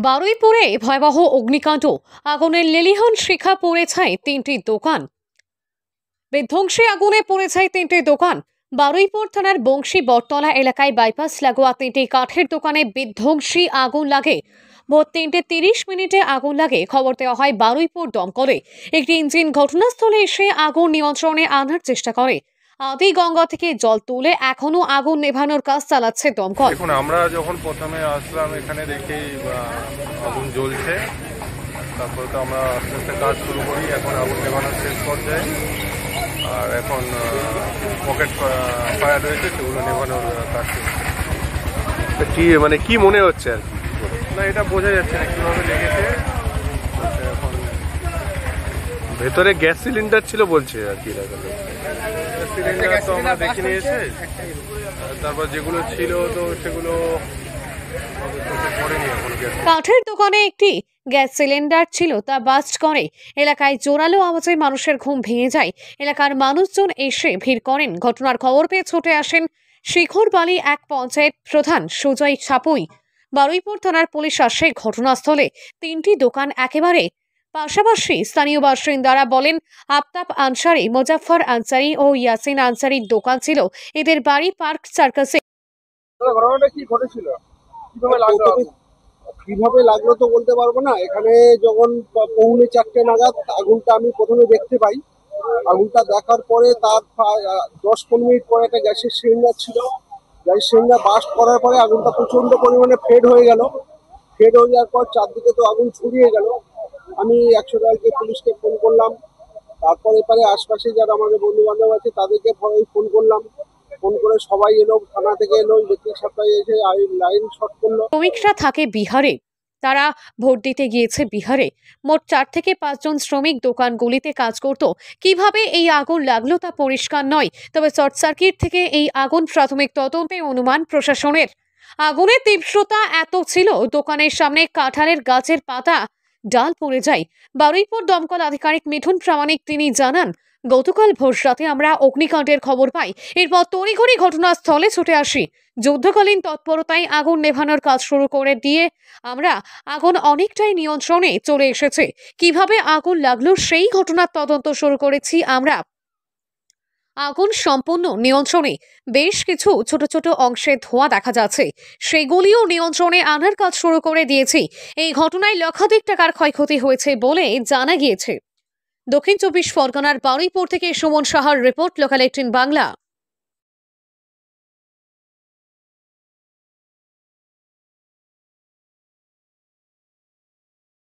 বারুইপুরে ভয়াবহ অগ্নিকাণ্ড। আগুনের লেলিহান শিখা পড়ে ছাই তিনটি দোকান। বিধ্বংসী আগুনে পড়ে ছাই তিনটি দোকান। বারুইপুর থানার বংশী বটতলা এলাকায় বাইপাস লাগোয়া তিনটি কাঠের দোকানে বিধ্বংসী আগুন লাগে। ভোর 3:30 আগুন লাগে। খবর দেওয়া হয় বারুইপুর দমকলে। একটি ইঞ্জিন ঘটনাস্থলে এসে আগুন নিয়ন্ত্রণে আনার চেষ্টা করে। আদি গঙ্গা থেকে জল তুলে এখনো আগুন নেভানোর কাজ চালাচ্ছে দমকল। দেখুন, আমরা যখন প্রথমে আসলাম এখানে দেখি আগুন জ্বলছে, তারপর তো আমরা আস্তে আস্তে কাজ শুরু করি। এখন আগুন নেভানোর শেষ পর্যায়ে, আর এখন পকেট ফায়ার রয়েছে, সেগুলো নেভানোর কাজ চলছে। কি মানে কি মনে হচ্ছে আর কি? না, এটা বোঝা যাচ্ছে না কীভাবে লেগেছে। এখন ভেতরে গ্যাস সিলিন্ডার ছিল বলছে আর কি। সিলিন্ডার তো আমরা দেখে নিয়েছি, তারপর যেগুলো ছিল তো সেগুলো পড়েনি। এখন কাঠের দোকানে একটি গ্যাস সিলিন্ডার ছিল, তা বাস্ট করে। এলাকায় জোরালো আওয়াজে মানুষের ঘুম ভেঙে যায়। এলাকার মানুষজন এসে ভিড় করেন। ঘটনার খবর পেয়ে ছুটে আসেন শিখরবালি এক পঞ্চায়েত প্রধান সুজয় ছাপুই। বারুইপুর থানার পুলিশ আসে ঘটনাস্থলে। তিনটি দোকান একেবারে পাশাপাশি। স্থানীয় বাসিন্দারা বলেন, আফতাব আনসারি, মোজাফফর আনসারি ও ইয়াসিন আনসারির দোকান ছিল। এদের বাড়ি পার্ক সার্কাসে। ঘটনাটা কি ঘটেছিল, কিভাবে লাগলো তো বলতে পারবো না। এখানে যখন 3:45 নাগাদ আগুনটা আমি প্রথমে দেখতে পাই। আগুনটা দেখার পরে তার 10-15 মিনিট পরে একটা গ্যাসের সিলিন্ডার ছিল। গ্যাসের সিলিন্ডার বাস্ট করার পরে আগুনটা প্রচন্ড পরিমাণে ফেড হয়ে গেল। ফেড হয়ে যাওয়ার পর চারদিকে তো আগুন ছড়িয়ে গেল। আমি 100 পুলিশকে ফোন করলাম। তারপর এপারে আশপাশে যারা আমাদের বন্ধু বান্ধব আছে তাদেরকে ফোন করলাম। ফোন করে সবাই এলো, থানা থেকে এলো, ইলেকট্রিক সাপ্লাই এসে লাইন শর্ট করলো। শ্রমিকরা থাকে বিহারে। তারা ভোট দিতে গিয়েছে বিহারে। মোট 4 থেকে 5 জন শ্রমিক দোকানগুলিতে কাজ করত। কিভাবে এই আগুন লাগলো তা পরিষ্কার নয়, তবে শর্ট সার্কিট থেকে এই আগুন প্রাথমিক তদন্তে অনুমান প্রশাসনের। আগুনের তীব্রতা এত ছিল, দোকানের সামনে কাঁঠালের গাছের পাতা ডাল পড়ে যায়। বারুইপুর দমকল আধিকারিক মিঠুন প্রামাণিক তিনি জানান, গতকাল ভোর রাতে আমরা অগ্নিকাণ্ডের খবর পাই। এরপর তড়িঘড়ি ঘটনাস্থলে ছুটে আসি। যুদ্ধকালীন তৎপরতায় আগুন নেভানোর কাজ শুরু করে দিয়ে আমরা আগুন অনেকটাই নিয়ন্ত্রণে চলে এসেছে। কিভাবে আগুন লাগলো সেই ঘটনার তদন্ত শুরু করেছি আমরা। আগুন সম্পূর্ণ নিয়ন্ত্রণে। বেশ কিছু ছোট ছোট অংশে ধোঁয়া দেখা যাচ্ছে, সেগুলিও নিয়ন্ত্রণে আনার কাজ শুরু করে দিয়েছি। এই ঘটনায় লক্ষাধিক টাকার ক্ষয়ক্ষতি হয়েছে বলে জানা গিয়েছে। দক্ষিণ 24 পরগনার বারুইপুর থেকে সুমন সাহার রিপোর্ট, লোকাল 18 বাংলা।